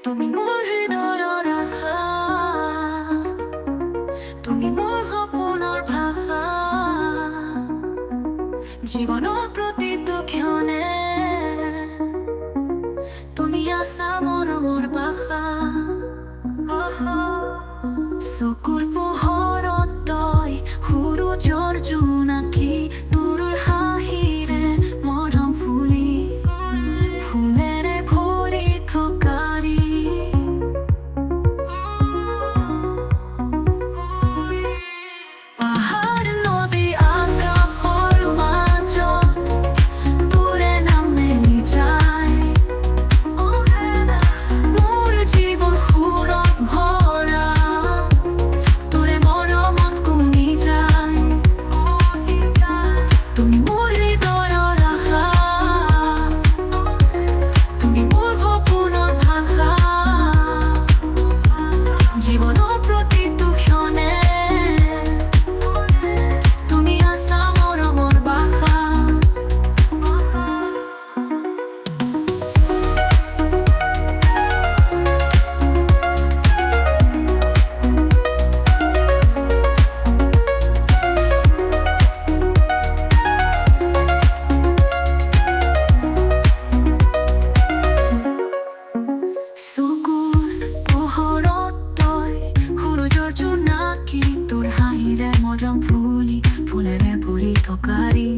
তুমি মোৰ হৃদয়ৰ আশা, তুমি মোৰ সপোনৰ ভাষা, জীৱনৰ প্ৰতিটো ক্ষণে তুমি আছা মৰমৰ ভাষা। চকুৰ পোহৰত তই সূৰুযৰ জোনাকী, তোৰ হাঁহিৰে মৰম ফুলি ফুলেৰে ভৰি থকাৰি। পাহাৰ নদী আকাশৰ মাজত তোৰে নাম মেলি যায়, মোৰ জীৱন সুৰত ভৰা তোৰে মৰমত গুণি যায়। তুমি মোৰ হৃদয়ৰ আশা, তুমি মোৰ সপোনৰ ভাষা, জীৱনৰ প্ৰতিটো ক্ষণে তুমি আছা মৰমৰ ভাষা। চকুৰ পোহৰত তই সূৰুযৰ জোনাকী, তোৰ হাঁহিৰে মৰম ফুলি ফুলেৰে ভৰি থকাৰি।